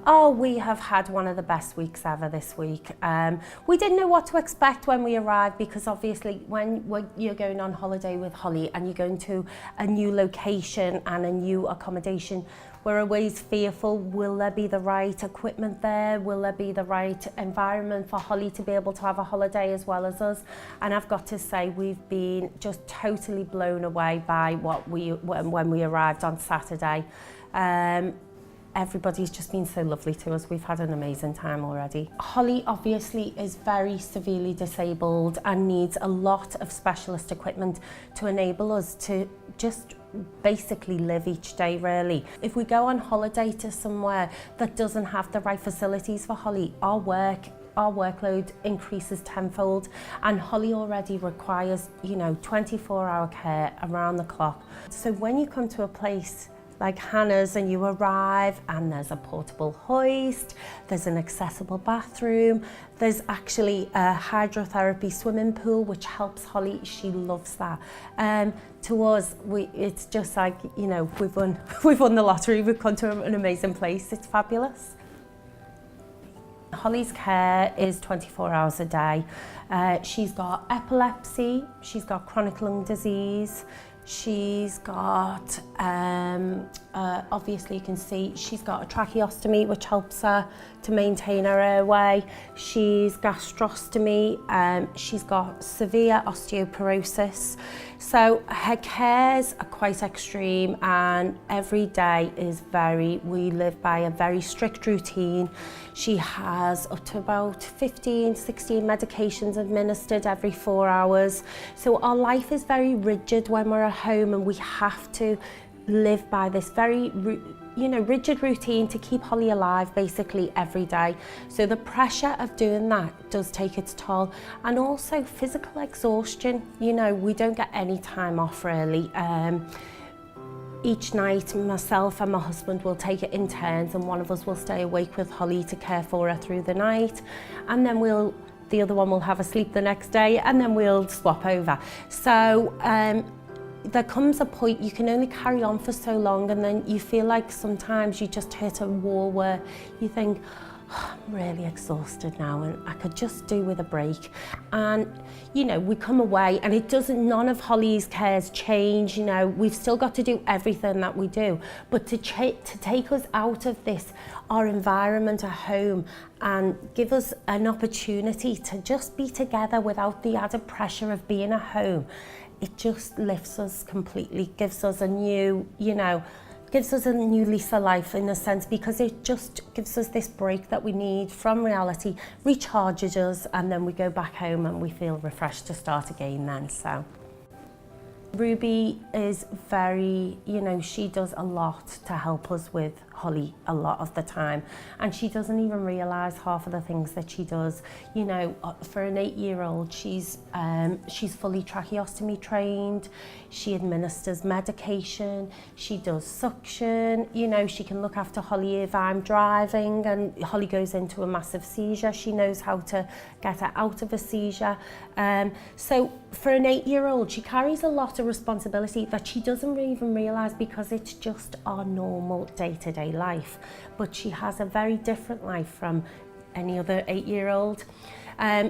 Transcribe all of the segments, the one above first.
Oh, we have had one of the best weeks ever this week. We didn't know what to expect when we arrived, because obviously when you're going on holiday with Holly and you're going to a new location and a new accommodation, we're always fearful, will there be the right equipment there? Will there be the right environment for Holly to be able to have a holiday as well as us? And I've got to say, we've been just totally blown away by when we arrived on Saturday. Everybody's just been so lovely to us. We've had an amazing time already. Holly obviously is very severely disabled and needs a lot of specialist equipment to enable us to just basically live each day, really. If we go on holiday to somewhere that doesn't have the right facilities for Holly, our workload increases tenfold, and Holly already requires, 24-hour care around the clock. So when you come to a place like Hannah's and you arrive and there's a portable hoist, there's an accessible bathroom, there's actually a hydrotherapy swimming pool which helps Holly, she loves that. To us, it's just like, we've won the lottery, we've come to an amazing place, it's fabulous. Holly's care is 24 hours a day. She's got epilepsy, she's got chronic lung disease, she's got, obviously you can see, she's got a tracheostomy which helps her to maintain her airway. She's gastrostomy, she's got severe osteoporosis. So her cares are quite extreme, and every day is we live by a very strict routine. She has up to about 15, 16 medications administered every 4 hours. So our life is very rigid when we're at home, and we have to live by this very rigid routine to keep Holly alive basically every day. So the pressure of doing that does take its toll, and also physical exhaustion. We don't get any time off really. Each night myself and my husband will take it in turns, and one of us will stay awake with Holly to care for her through the night, and then the other one will have a sleep the next day, and then we'll swap over. So there comes a point you can only carry on for so long, and then you feel like sometimes you just hit a wall where you think, I'm really exhausted now and I could just do with a break. And we come away and none of Holly's cares change. We've still got to do everything that we do, but to take us out of our environment at home and give us an opportunity to just be together without the added pressure of being at home, it just lifts us completely, gives us a new lease of life in a sense, because it just gives us this break that we need from reality, recharges us, and then we go back home and we feel refreshed to start again then. So Ruby is very, she does a lot to help us with Holly a lot of the time, and she doesn't even realise half of the things that she does. For an 8-year-old, she's fully tracheostomy trained, she administers medication, she does suction, she can look after Holly if I'm driving and Holly goes into a massive seizure, she knows how to get her out of a seizure. So for an 8-year-old, she carries a lot of responsibility that she doesn't even realise, because it's just our normal day-to-day life, but she has a very different life from any other 8-year-old.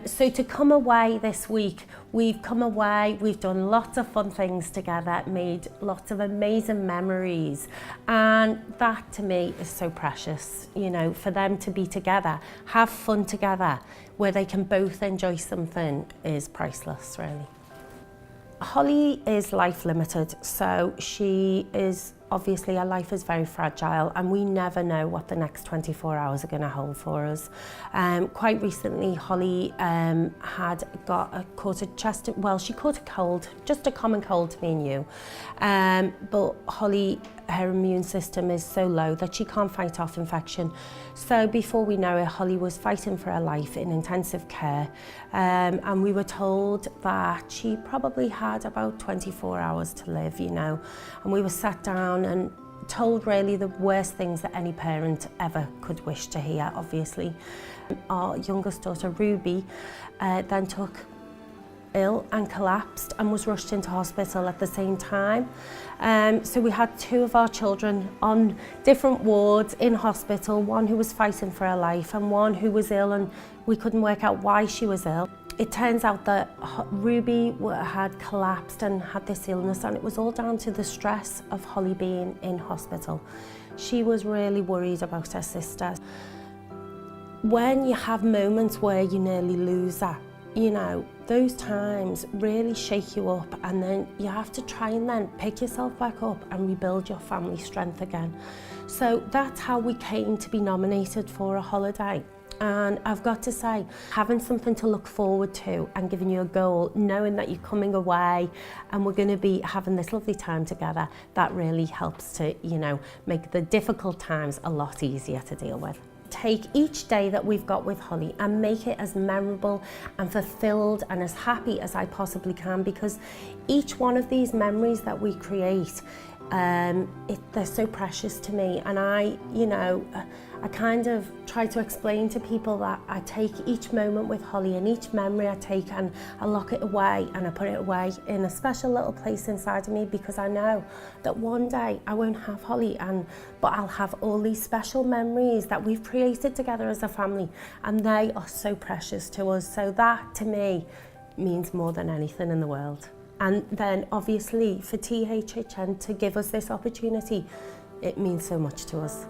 So to come away this week, we've done lots of fun things together, made lots of amazing memories, and that to me is so precious, for them to be together, have fun together, where they can both enjoy something, is priceless really. Holly is life limited, so obviously her life is very fragile, and we never know what the next 24 hours are going to hold for us. Quite recently, Holly had caught a chest, she caught a cold, just a common cold to me and you. But Holly, her immune system is so low that she can't fight off infection. So before we know it, Holly was fighting for her life in intensive care. And we were told that she probably had about 24 hours to live, and we were sat down and told really the worst things that any parent ever could wish to hear, obviously. Our youngest daughter, Ruby, then took ill and collapsed and was rushed into hospital at the same time. So we had 2 of our children on different wards in hospital, one who was fighting for her life and one who was ill, and we couldn't work out why she was ill. It turns out that Ruby had collapsed and had this illness, and it was all down to the stress of Holly being in hospital. She was really worried about her sister. When you have moments where you nearly lose her, you know, those times really shake you up, and then you have to try and then pick yourself back up and rebuild your family strength again. So that's how we came to be nominated for a holiday. And I've got to say, having something to look forward to and giving you a goal, knowing that you're coming away and we're going to be having this lovely time together, that really helps to, you know, make the difficult times a lot easier to deal with. Take each day that we've got with Holly and make it as memorable and fulfilled and as happy as I possibly can, because each one of these memories that we create, they're so precious to me. And I kind of try to explain to people that I take each moment with Holly, and each memory I take and I lock it away and I put it away in a special little place inside of me, because I know that one day I won't have Holly, but I'll have all these special memories that we've created together as a family, and they are so precious to us. So that to me means more than anything in the world. And then obviously for THHN to give us this opportunity, it means so much to us.